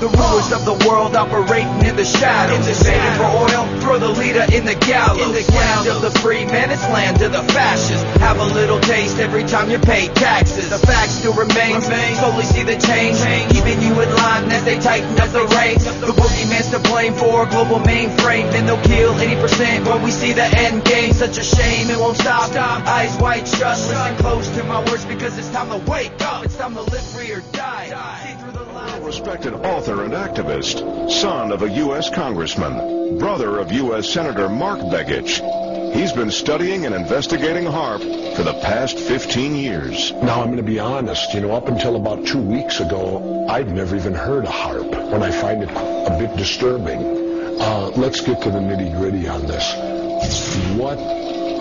The rulers of the world operating in the shadows. Begging for oil, throw the leader in the gallows. In the land of the free, man, it's land of the fascists. Have a little taste every time you pay taxes. The fact still remains, slowly see the change, keeping you in line as they tighten up the reins. The boogeyman's to blame for a global mainframe, and they'll kill any percent when we see the end game. Such a shame, it won't stop. Eyes wide shut, listen close to my words, because it's time to wake up. It's time to live free or die. See through the lies. Respected author and activist, son of a U.S. congressman, brother of U.S. Senator Mark Begich. He's been studying and investigating HAARP for the past 15 years. Now, I'm going to be honest, up until about 2 weeks ago, I'd never even heard of HAARP, and I find it a bit disturbing. Let's get to the nitty-gritty on this. What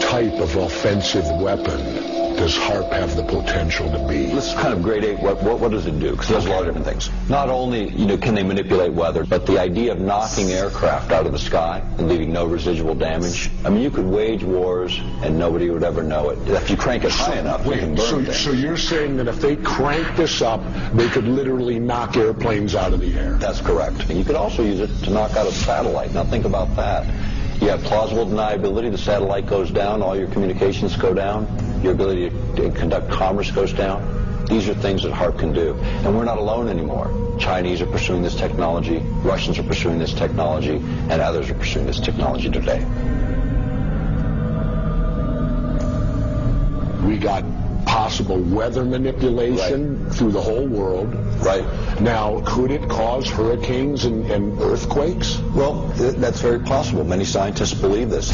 type of offensive weapon does HAARP have the potential to be? This is kind of grade 8. What does it do? Because it does a lot of different things. Not only can they manipulate weather, but the idea of knocking aircraft out of the sky and leaving no residual damage. I mean, you could wage wars and nobody would ever know it. If you crank it high enough, you can burn things. So you're saying that if they crank this up, they could literally knock airplanes out of the air? That's correct. And you could also use it to knock out a satellite. Now think about that. You have plausible deniability. The satellite goes down. All your communications go down. Your ability to conduct commerce goes down. These are things that HAARP can do. And we're not alone anymore. Chinese are pursuing this technology. Russians are pursuing this technology. And others are pursuing this technology today. We got possible weather manipulation through the whole world. Right. Now, could it cause hurricanes and earthquakes? Well, that's very possible. Many scientists believe this.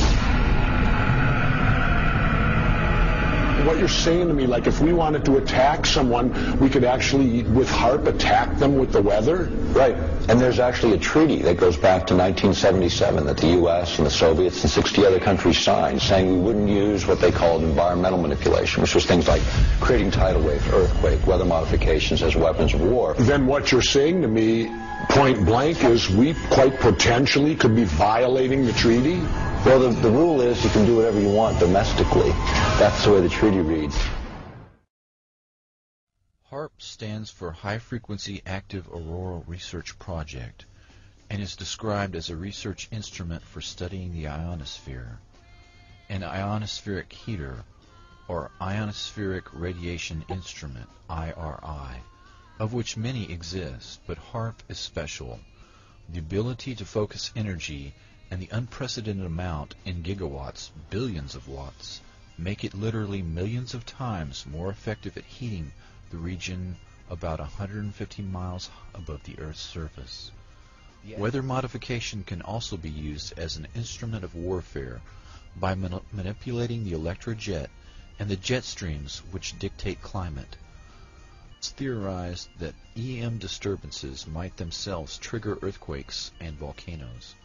What you're saying to me, like if we wanted to attack someone, we could actually, with HAARP, attack them with the weather? Right. And there's actually a treaty that goes back to 1977 that the U.S. and the Soviets and 60 other countries signed, saying we wouldn't use what they called environmental manipulation, which was things like creating tidal waves, earthquake, weather modifications as weapons of war. Then what you're saying to me, point blank, is we quite potentially could be violating the treaty? Well, the rule is you can do whatever you want domestically. That's the way the treaty reads. HAARP stands for High Frequency Active Auroral Research Project and is described as a research instrument for studying the ionosphere, an ionospheric heater, or ionospheric radiation instrument, IRI, of which many exist, but HAARP is special. The ability to focus energy and the unprecedented amount in gigawatts, billions of watts, make it literally millions of times more effective at heating the region about 150 miles above the Earth's surface. Weather modification can also be used as an instrument of warfare by manipulating the electrojet and the jet streams which dictate climate. It's theorized that EM disturbances might themselves trigger earthquakes and volcanoes.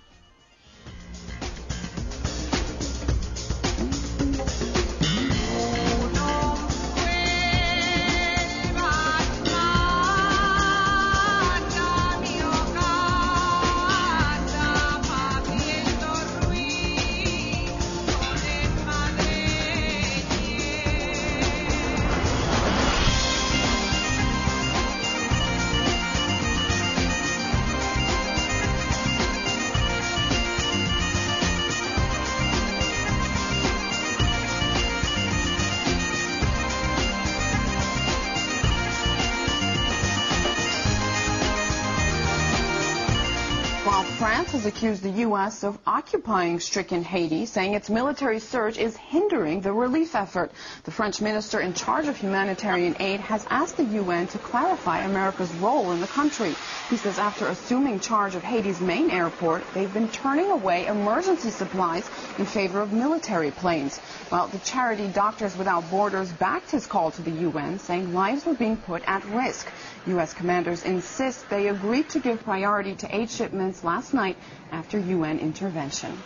France has accused the U.S. of occupying stricken Haiti, saying its military surge is hindering the relief effort. The French minister in charge of humanitarian aid has asked the UN to clarify America's role in the country. He says after assuming charge of Haiti's main airport, they've been turning away emergency supplies in favor of military planes. Well, the charity Doctors Without Borders backed his call to the UN, saying lives were being put at risk. U.S. commanders insist they agreed to give priority to aid shipments last night after UN intervention.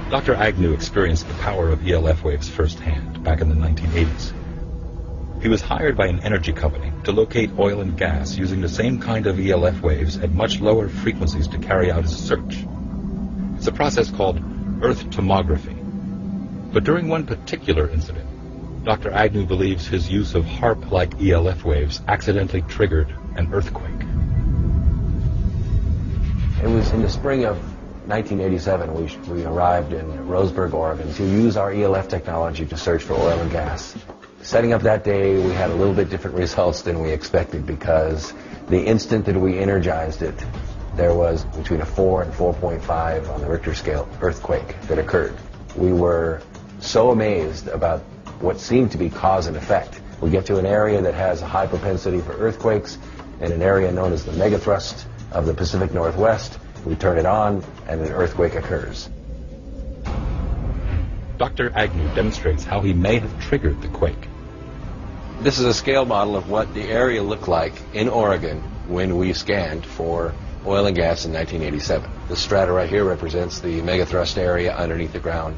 Dr. Agnew experienced the power of ELF waves firsthand back in the 1980s. He was hired by an energy company to locate oil and gas using the same kind of ELF waves at much lower frequencies to carry out his search. It's a process called Earth tomography. But during one particular incident, Dr. Agnew believes his use of HAARP-like ELF waves accidentally triggered an earthquake. It was in the spring of 1987 we arrived in Roseburg, Oregon to use our ELF technology to search for oil and gas. Setting up that day, we had a little bit different results than we expected because the instant that we energized it, there was between a 4 and 4.5 on the Richter scale earthquake that occurred. We were so amazed about what seemed to be cause and effect. We get to an area that has a high propensity for earthquakes in an area known as the megathrust of the Pacific Northwest. We turn it on and an earthquake occurs. Dr. Agnew demonstrates how he may have triggered the quake. This is a scale model of what the area looked like in Oregon when we scanned for oil and gas in 1987. The strata right here represents the megathrust area underneath the ground.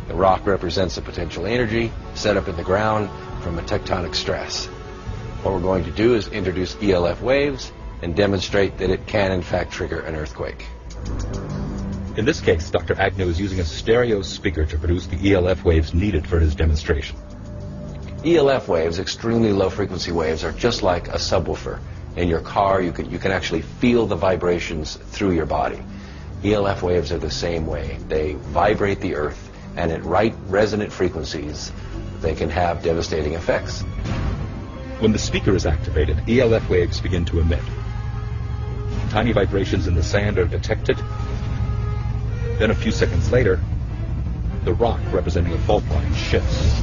The rock represents the potential energy set up in the ground from a tectonic stress. What we're going to do is introduce ELF waves and demonstrate that it can in fact trigger an earthquake. In this case, Dr. Agnew is using a stereo speaker to produce the ELF waves needed for his demonstration. ELF waves, extremely low frequency waves, are just like a subwoofer. In your car, you can actually feel the vibrations through your body. ELF waves are the same way. They vibrate the earth, and at right resonant frequencies, they can have devastating effects. When the speaker is activated, ELF waves begin to emit. Tiny vibrations in the sand are detected. Then a few seconds later, the rock representing a fault line shifts.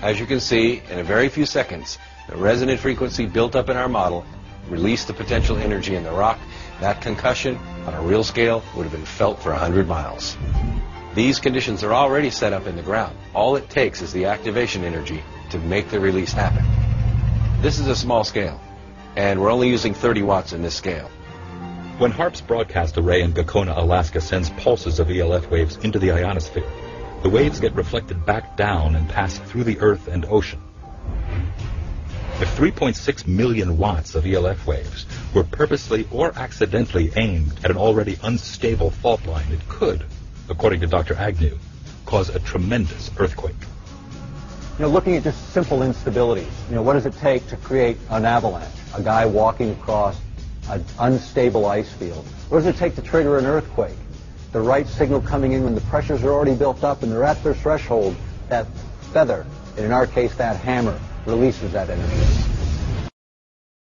As you can see, in a very few seconds, the resonant frequency built up in our model released the potential energy in the rock. That concussion, on a real scale, would have been felt for 100 miles. These conditions are already set up in the ground. All it takes is the activation energy to make the release happen. This is a small scale, and we're only using 30 watts in this scale. When HAARP's broadcast array in Gakona, Alaska sends pulses of ELF waves into the ionosphere, the waves get reflected back down and pass through the Earth and ocean. If 3.6 million watts of ELF waves were purposely or accidentally aimed at an already unstable fault line, it could, according to Dr. Agnew, cause a tremendous earthquake. Looking at just simple instabilities, what does it take to create an avalanche? A guy walking across an unstable ice field. What does it take to trigger an earthquake? The right signal coming in when the pressures are already built up and they're at their threshold. That feather, and in our case that hammer, releases that energy.